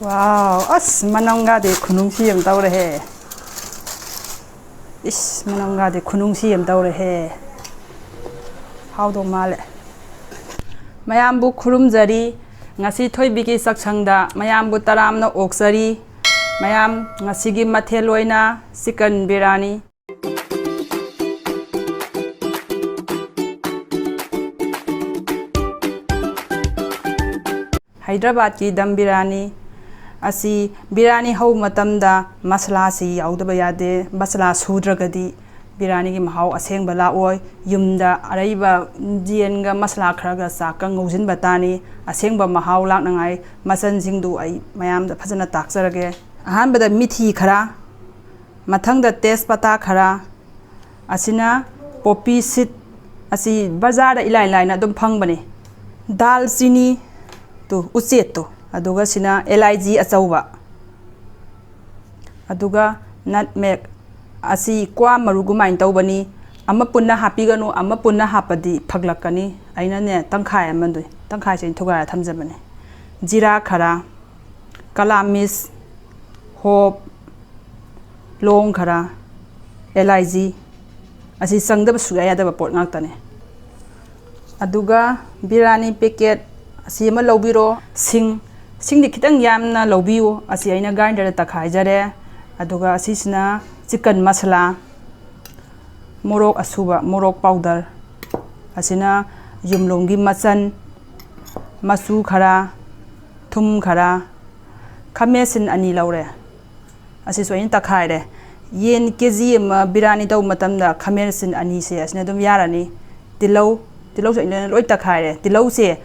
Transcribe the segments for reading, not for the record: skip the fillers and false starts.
Wow, as manangga de khunungsi am taw rahe. Is manangga de khunungsi am taw rahe. How do male? Mayambu khurumjari ngasi thoibi ki sakchangda mayambu taramna oksari mayam ngasi gi mathel oina chicken biryani. Hyderabadi Dum Biryani asi biryani hau matamda masala si yaudaba yade masala sudragadi biryani gi mahau aseng bala oi yumda araiba jienga masala kharaga saka ngojin batani aseng ba mahau lak nangai masan jingdu ai mayam da phajana takjarage ahan bada mithi khara mathang da tespata khara asina poppy seed asi bazar da ilai ilai na dum phang bani dal chini to uchet to aduga sina LIG achauba aduga nutmeg asi kwa marugu main tawbani ama punna hapiganu ama punna hapadi phaglakani aina ne tangkhai amandui tangkhai sein thogara thamjabani jira khara kalamis hop long khara LIG asi sangdaba suya yadaba pot ngaktane aduga biryani packet asi ama lobiro sing di khitang yamna lobiu asi aina grinder ta khaijare aduga asisina chicken masala morok asuba morok powder asina yumlongi machan masu khara thum khara khamesin ani laure asi soin ta khaire yen kg ma biryani taw matamda khamesin ani se asina dum yarani tilau so ina loi ta khaire tilau se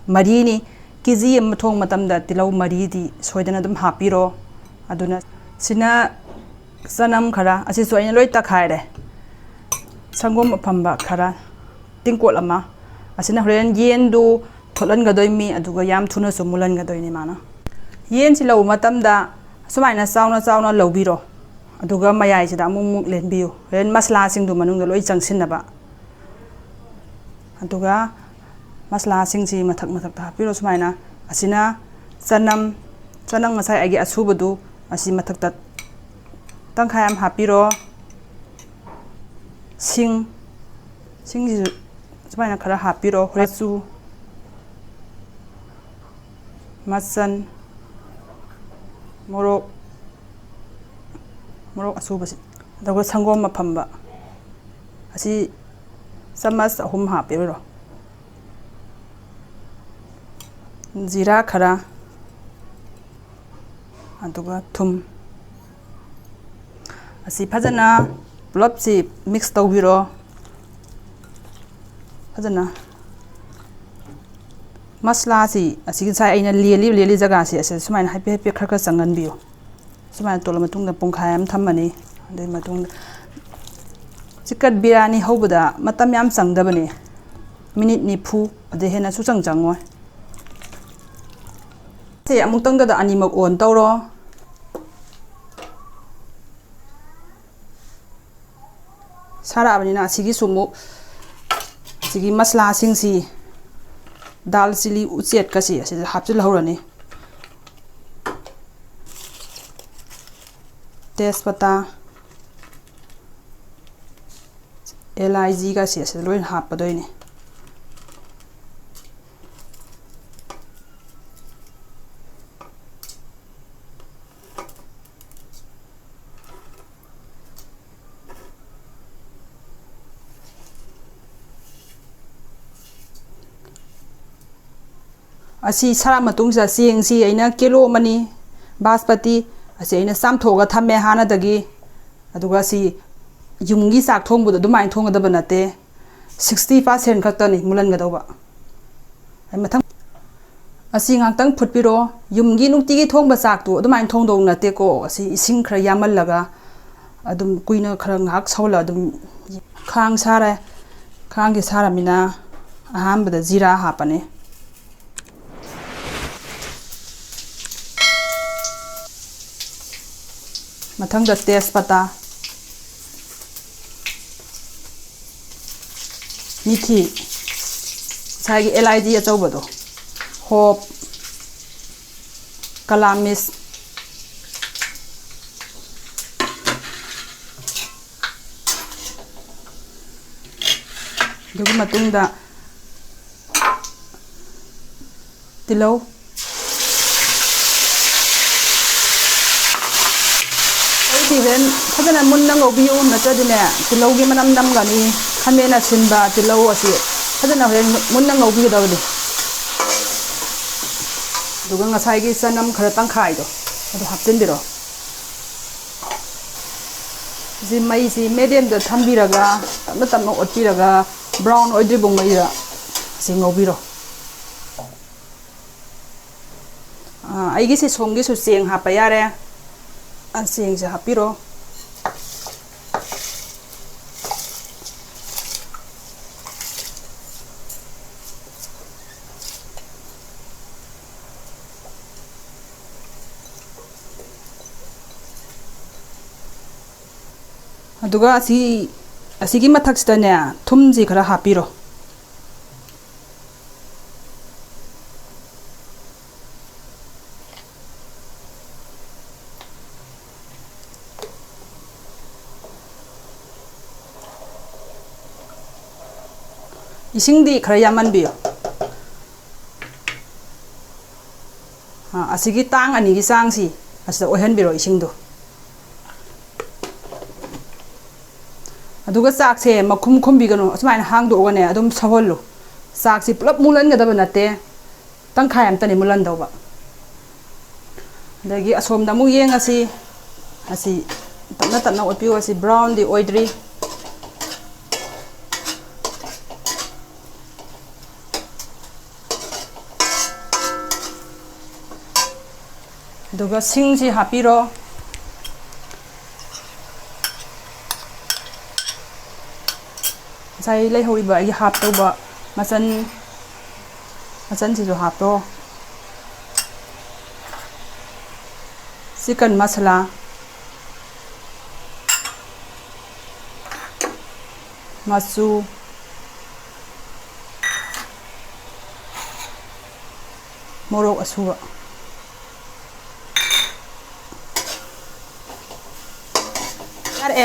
marini kg am thong matamda tilau mari di soidana dum hapiro aduna sina sanam khara asi soina loi ta khaire sangom phamba khara tingkol ama asina horen yen du tholan ga doimi aduga yam thuna so mulan ga doini mana yen si law matamda sumaina sauna lobiro aduga mayai sida mumuk lenbiu ren masla sing du manung loi changsinaba aduga masala sing si mathak ta hapiro sumaina asina chanam ngasai agi asubadu asi mathak ta tangkhayam hapiro sing sumaina khara hapiro horesu masan morok asubasi dago sangom maphamba asi samas ahum hapiro jira khara aduga thum asi phajana pulap si mix tawbiro phajana masala si asi sai aina leli jaga si ase sumaina happy khar changan biyo sumaina tola matungda pongkhayam thammani adai matungda chicken biryani hobada matam yam changdabani minute ni phu ade hena su changjangoi se amuk tangda da animak on tawro sara abanina asigi sumu sigi masala singsi dal chili uchet kasi asi hapchil horani tespata LIG kasi asi loin hapadoini asi sara matung sa sieng si aina kilo mani basmati asi aina samthoga thamme hana dagi aduga si yumgi sak thongbu du mai thonga da banate 60% khaktani mulan ga doba ai mathang asi ngaktang phutpiro yumgi nukti gi thongba sak tu du mai thong dong na te ko asi ising khra yamal laga adum kuina khra ngak sola adum khang sara khang gi sara mina aham bada jira hapane mathang da tespata mithi sai gi LIG achobado hop ꯀꯂꯥꯃꯤꯁ ꯑꯗꯨꯒꯤ ꯃꯇꯨꯡꯗ ꯇꯤꯜꯍꯧ ꯍꯣꯔꯦꯟ ꯐꯖꯅ ꯃꯨꯟꯅ ꯉꯧꯕꯤꯌꯨ ꯅꯠꯇ꯭ꯔꯗꯤꯅꯦ ꯇꯤꯜꯍꯧꯒꯤ ꯃꯅꯝ ꯅꯝꯒꯅꯤ ꯈꯥꯃꯦꯟ ꯑꯁꯤꯟꯕ ꯇꯤꯜꯍꯧ ꯑꯁꯤ ꯐꯖꯅ ꯍꯣꯔꯦꯟ ꯃꯨꯟꯅ ꯉꯧꯕꯤꯒꯗꯕꯅꯤ ꯑꯗꯨꯒ ꯉꯁꯥꯏꯒꯤ ꯆꯅꯝ ꯈꯔ ꯇꯪꯈꯥꯏꯗꯣ ꯑꯗꯨ ꯍꯥꯞꯆꯤꯟꯕꯤꯔꯣ ꯁꯤ ꯃꯩꯁꯤ ꯃꯦꯗꯤꯌꯝꯗ ꯊꯝꯕꯤꯔꯒ ꯇꯞꯅ ꯇꯞꯅ ꯑꯣꯠꯄꯤꯔꯒ ꯕ꯭ꯔꯥꯎꯟ ꯑꯣꯏꯗ꯭ꯔꯤꯕꯧ ꯃꯩꯗ ꯑꯁꯤ ꯉꯧꯕꯤꯔꯣ ꯑꯩꯒꯤꯁꯤ ꯁꯣꯝꯒꯤꯁꯨ ꯆꯦꯡ ꯍꯥꯞꯄ ꯌꯥꯔꯦ ꯆꯦꯡꯁꯦ ꯍꯥꯞꯄꯤꯔꯣ ꯑꯗꯨꯒ ꯑꯁꯤꯒꯤ ꯃꯊꯛꯁꯤꯗꯅꯦ ꯊꯨꯝꯁꯤ ꯈꯔ ꯍꯥꯞꯄꯤꯔꯣ 이싱디 khara yamanbiyo asigi tang ani gi sangsi asida ohenbiro isingdo aduga chakse makhum khombigano asmaina hangdo ogane adum sawollo chaksi pulap mulan gadaba nate tangkhai amtani mulan dawba dagi asomda mu yengasi asi tapna tapna otpiyo asi brown di oidri ꯑꯗꯨꯒ ꯁꯤꯡꯁꯤ ꯍꯥꯞꯄꯤꯔꯣ ꯉꯁꯥꯏ ꯂꯩꯍꯧꯔꯤꯕ ꯑꯩꯒꯤ ꯍꯥꯞꯇꯧꯕ ꯃꯆꯟꯁꯤꯁꯨ ꯍꯥꯞꯄꯣ chicken ꯃꯁꯥꯂꯥ ꯃꯆꯨ ꯃꯣꯔꯣꯛ ꯑꯁꯨꯕ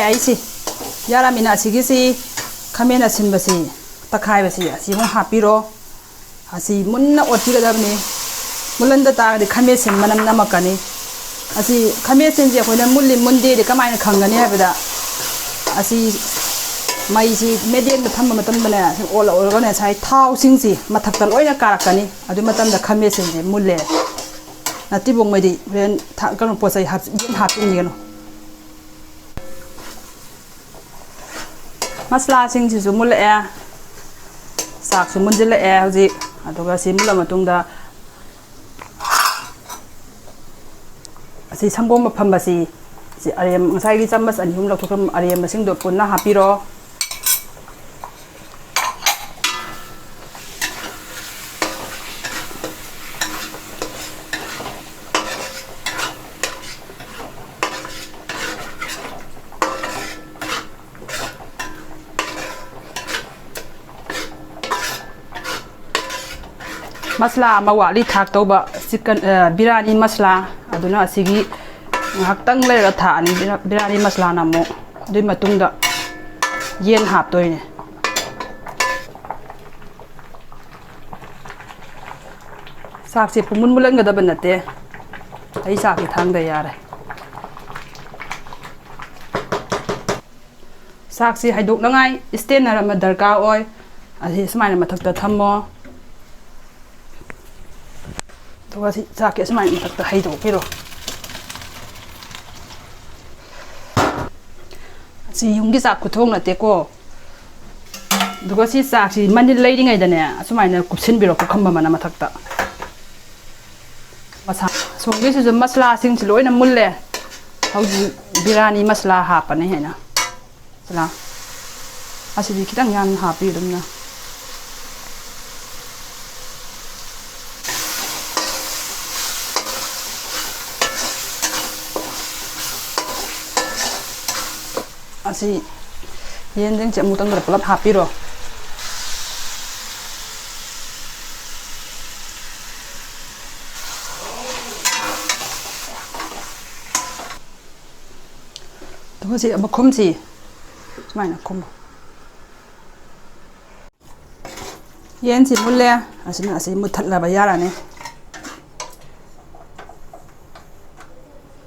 아이씨 야라미나 아시기시 카메나 신바시 타카이바시 아시모 하피로 아시 문나 어티가다브니 물란다 따가디 카메신 만남 남았가니 아시 카메신지 거기는 물린 문제리 까마이나 강가니 하베다 아시 마이시 메디엄다 탐마 마tamdane 올라오거네 사이 타우싱지 마탁달 오이나 까락가니 아두 마tam다 카메신지 물레 나티봉메디 웬 타가노 포사이 합인이거노 masala sing si sumul sak sumunjil hauji aduga simula matungda asi sangom mafambasi si arem ngasai gi chamas ani hum lathokam arem masing do punna hapiro masala mawali thak toba chicken biryani masala aduna asigi ngaktang leira tha ani biryani masala namo dui matungda yen hap toine sakse pumun mulan gada banate ai sakki thangda yare sakse haidok nangai stener ama darka oi asi smaina mathakta thammo तो ऐसी जाके इसमें तक तो है तो फिरो सी यूंगी साग कुथोंग नते को दुगा सी साग सी मनिल लेरिंग आइदने असुमाइना कुपसिन बिरो कुखम्बा मना मथक्ता मसा सोंगे सु मसला सिंग छि लोइना मुल्ले हौजि बिरानी मसला हापने हैना सला असिदि खितंग यान हापि Dumna asi yendeng cek mutang berpelap hapi roh ꯃꯁꯤ ꯃꯈꯨꯝꯁꯤ ꯁꯨꯃꯥꯏꯅ ꯈꯨꯝꯃꯨ ꯌꯦꯟꯁꯤ ꯃꯨꯜꯂꯦ ꯑꯁꯤꯅ ꯑꯁꯤ ꯃꯨꯠꯊꯠꯂꯕ ꯌꯥꯔꯅꯤ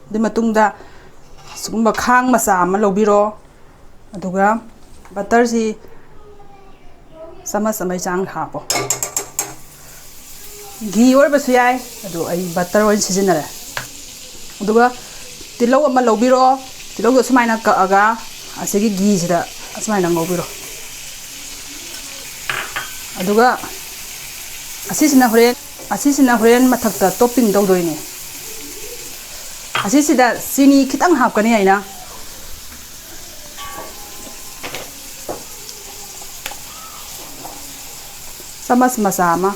ꯑꯗꯨꯒꯤ ꯃꯇꯨꯡꯗ ꯁꯤꯒꯨꯝꯕ ꯈꯥꯡ ꯃꯆꯥ ꯑꯃ ꯂꯧꯕꯤꯔꯣ ꯑꯗꯨꯒ ꯕꯇꯔꯁꯤ ꯆꯃꯆ ꯑꯃꯒꯤ ꯆꯥꯡ ꯍꯥꯞꯄꯣ ꯘꯤ ꯑꯣꯏꯔꯕꯁꯨ ꯌꯥꯏ ꯑꯗꯨ ꯑꯩ ꯕꯇꯔ ꯑꯣꯏꯅ ꯁꯤꯖꯤꯟꯅꯔꯦ ꯑꯗꯨꯒ ꯇꯤꯜꯍꯧ ꯑꯃ ꯂꯧꯕꯤꯔꯣ ꯇꯤꯜꯍꯧꯗꯣ ꯁꯨꯃꯥꯏꯅ ꯀꯛꯑꯒ ꯑꯁꯤꯒꯤ ꯘꯤꯁꯤꯗ ꯑꯁꯨꯃꯥꯏꯅ ꯉꯧꯕꯤꯔꯣ ꯑꯗꯨꯒ ꯑꯁꯤꯁꯤꯅ ꯍꯣꯔꯦꯟ ꯃꯊꯛꯇ ꯇꯣꯞꯄꯤꯡ ꯇꯧꯗꯣꯏꯅꯦ ꯑꯁꯤꯁꯤꯗ ꯆꯤꯅꯤ ꯈꯤꯇꯪ ꯍꯥꯞꯀꯅꯤ ꯑꯩꯅ ꯆꯃꯆ ꯃꯆꯥ ꯑꯃ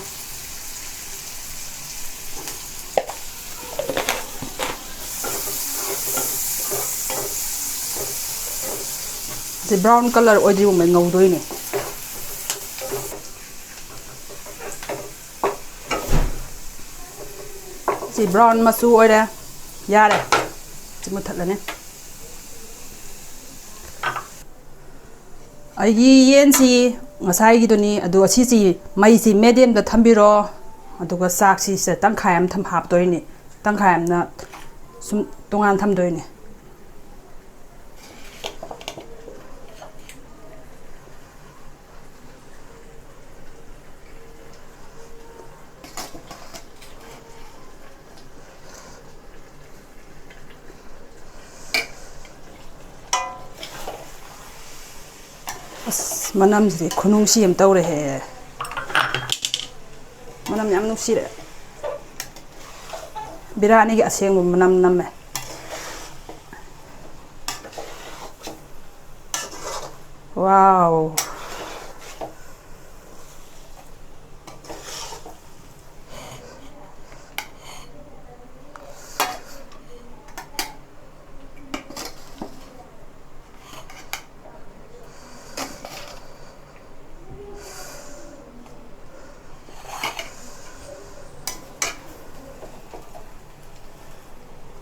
ꯁꯤ ꯕ꯭ꯔꯥꯎꯟ ꯀꯂꯔ ꯑꯣꯏꯗ꯭ꯔꯤꯉꯩ ꯉꯧꯗꯣꯏꯅꯦ ꯁꯤ ꯕ꯭ꯔꯥꯎꯟ ꯃꯆꯨ ꯑꯣꯏꯔꯦ ꯌꯥꯔꯦ ꯁꯤ ꯃꯨꯠꯊꯠꯂꯅꯤ ꯑꯩꯒꯤ ꯌꯦꯟꯁꯤ ꯉꯁꯥꯏꯒꯤꯗꯨꯅꯤ ꯑꯗꯨ ꯑꯁꯤꯁꯤ ꯃꯩꯁꯤ ꯃꯦꯗꯤꯌꯝꯗ ꯊꯝꯕꯤꯔꯣ ꯑꯗꯨꯒ ꯆꯥꯛꯁꯤ ꯁꯤꯗ ꯇꯪꯈꯥꯏ ꯑꯃ ꯍꯥꯞꯇꯣꯏꯅꯤ ꯇꯪꯈꯥꯏ ꯑꯃꯅ ꯁꯨꯝ ꯇꯣꯉꯥꯟ ꯊꯝꯗꯣꯏꯅꯤ ꯑꯁ ꯃꯅꯝꯁꯤꯗꯤ ꯈꯨꯅꯨꯡꯁꯤ ꯑꯃ ꯇꯧꯔꯦꯍꯦ ꯃꯅꯝ ꯌꯥꯝ ꯅꯨꯡꯁꯤꯔꯦ ꯕꯤꯔꯌꯥꯅꯤꯒꯤ ꯑꯁꯦꯡꯕ ꯃꯅꯝ ꯅꯝꯃꯦ ꯋꯥꯎ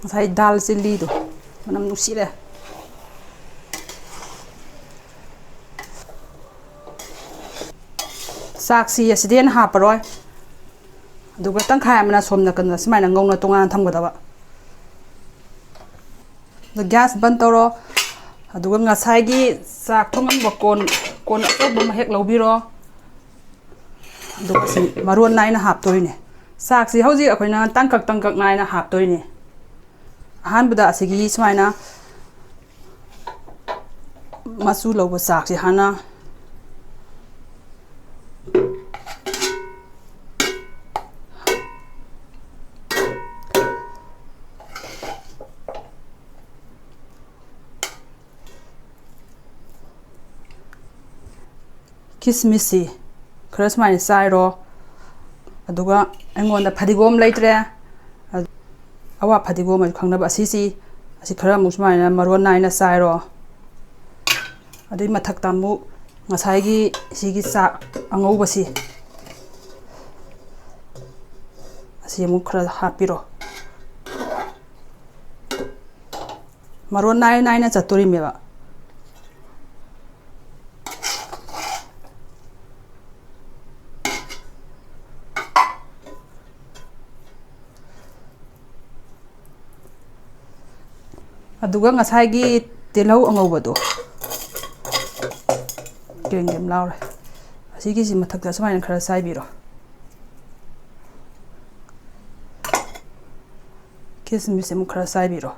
ꯉꯁꯥꯏ ꯗꯥꯜ ꯆꯤꯜꯂꯤꯗꯣ ꯃꯅꯝ ꯅꯨꯡꯁꯤꯔꯦ ꯆꯥꯛꯁꯤ ꯑꯁꯤꯗ ꯍꯦꯟꯅ ꯍꯥꯞꯄꯔꯣꯏ ꯑꯗꯨꯒ ꯇꯪꯈꯥꯏ ꯑꯃꯅ ꯁꯣꯝ ꯅꯥꯀꯟꯗ ꯁꯨꯃꯥꯏꯅ ꯉꯧꯅ ꯇꯣꯉꯥꯟꯅ ꯊꯝꯒꯗꯕ ꯑꯗꯨ ꯒ꯭ꯌꯥꯁ ꯕꯟ ꯇꯧꯔꯣ ꯑꯗꯨꯒ ꯉꯁꯥꯏꯒꯤ ꯆꯥꯛ ꯊꯣꯡꯉꯝꯕ ꯀꯣꯟ ꯑꯆꯧꯕ ꯑꯃ ꯍꯦꯛ ꯂꯧꯕꯤꯔꯣ ꯑꯗꯨꯒ ꯁꯤ ꯃꯔꯣꯟ ꯅꯥꯏꯅ ꯍꯥꯞꯇꯣꯏꯅꯦ ꯆꯥꯛꯁꯤ ꯍꯧꯖꯤꯛ ꯑꯩꯈꯣꯏꯅ ꯇꯪꯀꯛ ꯅꯥꯏꯅ ꯍꯥꯞꯇꯣꯏꯅꯦ ꯑꯍꯥꯟꯕꯗ ꯑꯁꯤꯒꯤ ꯁꯨꯃꯥꯏꯅ ꯃꯆꯨ ꯂꯧꯕ ꯆꯥꯛꯁꯤ ꯍꯥꯟꯅ ꯀꯤꯁꯃꯤꯁꯁꯤ ꯈꯔ ꯁꯨꯃꯥꯏꯅ ꯆꯥꯏꯔꯣ ꯑꯗꯨꯒ ꯑꯩꯉꯣꯟꯗ ꯐꯗꯤꯒꯣꯝ ꯂꯩꯇ꯭ꯔꯦ ꯑꯋꯥ ꯐꯗꯤꯒꯣꯝ ꯑꯁꯤ ꯈꯪꯅꯕ ꯑꯁꯤ ꯈꯔ ꯑꯃꯨꯛ ꯁꯨꯃꯥꯏꯅ ꯃꯔꯣꯟ ꯅꯥꯏꯅ ꯆꯥꯏꯔꯣ ꯑꯗꯨꯏ ꯃꯊꯛꯇ ꯑꯃꯨꯛ ꯉꯁꯥꯏꯒꯤ ꯁꯤꯒꯤ ꯆꯥꯛ ꯑꯉꯧꯕꯁꯤ ꯑꯁꯤ ꯑꯃꯨꯛ ꯈꯔ ꯍꯥꯞꯄꯤꯔꯣ ꯃꯔꯣꯟ ꯅꯥꯏꯅ ꯆꯠꯇꯣꯔꯤꯃꯦꯕ ꯑꯗꯨꯒ ꯉꯁꯥꯏꯒꯤ ꯇꯤꯜꯍꯧ ꯑꯉꯧꯕꯗꯣ ꯒꯦꯝ ꯂꯥꯎꯔꯦ ꯑꯁꯤꯒꯤꯁꯤ ꯃꯊꯛꯇ ꯁꯨꯃꯥꯏꯅ ꯈꯔ ꯆꯥꯏꯕꯤꯔꯣ ꯀꯤꯁꯃꯤꯁ ꯑꯃꯨꯛ ꯈꯔ ꯆꯥꯏꯕꯤꯔꯣ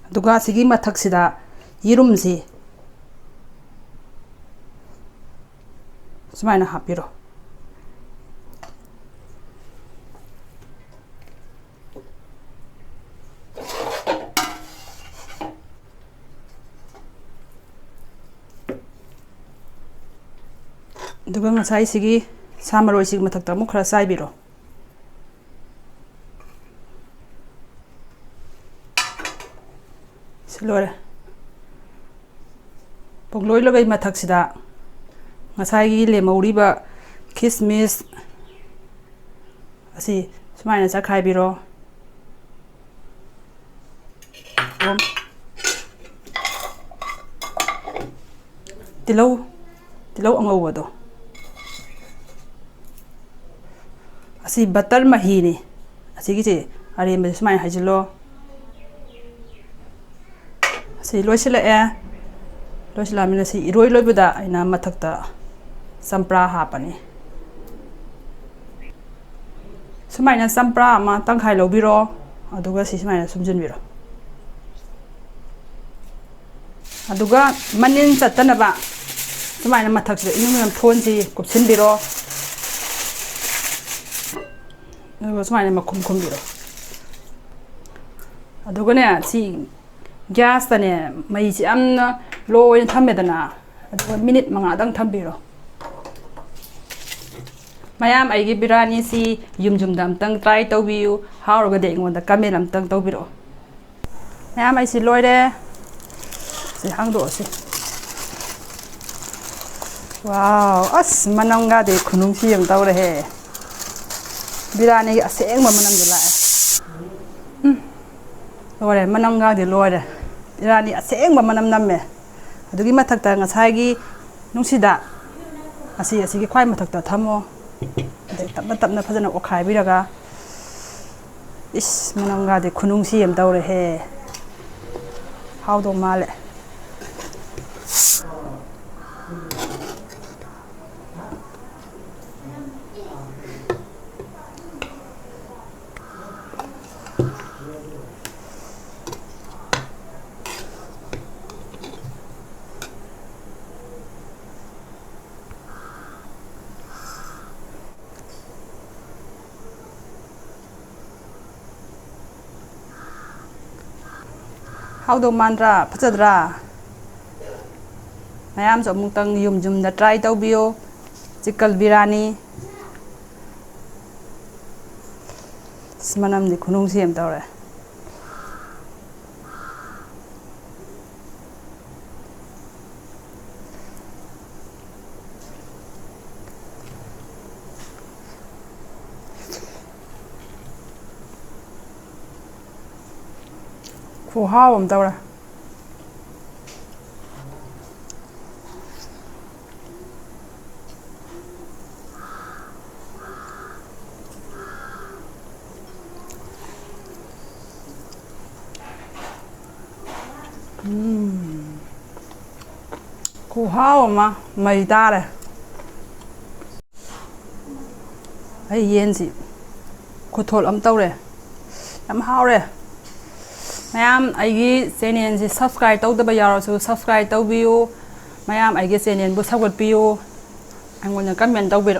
ꯑꯗꯨꯒ ꯁꯤꯒꯤ ꯃꯊꯛꯁꯤꯗ ꯌꯦꯔꯨꯝꯁꯤ ꯁꯨꯃꯥꯏꯅ ꯍꯥꯞꯄꯤꯔꯣ ꯑꯗꯨꯒ ꯉꯁꯥꯏ ꯁꯤꯒꯤ ꯁꯥ ꯃꯔꯣꯏꯁꯤꯒꯤ ꯃꯊꯛꯇ ꯑꯃꯨꯛ ꯈꯔ ꯆꯥꯏꯕꯤꯔꯣ Silore. Pogloi lagai mathak sida ngasai gi le mauriba kismis asi sumaina sa khai biro tilau angau wado asi butter mahi ni asi gi che ari me sumaina hajilo asi loisila loisila mina si iroi loibada aina mathakta sampra hapani sumaina sampra ama tangkhai lobiro aduga si sumaina sumjun biro aduga manin chatana ba sumaina mathak se inum phone si kupsin biro aduga sumaina makhum khum biro aduga ne si gas tane mai si amna low in thamedana aduga minute manga dang thambiro mayam aigi biryani si yum dam tang try tawbiu hawraga de ngonda comment am tang tawbiro mayam ai si loire si hangdo si wow as manamga de khunung si yam tawre he biryani gi aseng ma manam dula loire manamga de loire biryani aseng ma manam namme adugi mathakta ngasai gi nungsida asi gi khwai mathakta thamo tapna fazana okhai biraga is manamga de khunung si yam tawre he how do male how do mandra phachadra mayam so mungtang yum da try tawbio chicken biryani smanam ni khunung sem tawre how am tawra how ma mai dare ai yen si ko thol am tawre am hawre mayam aigi channel si subscribe tawdaba yaro so subscribe tawbiu mayam aigi channel bu sabgot piu angona comment tawbiro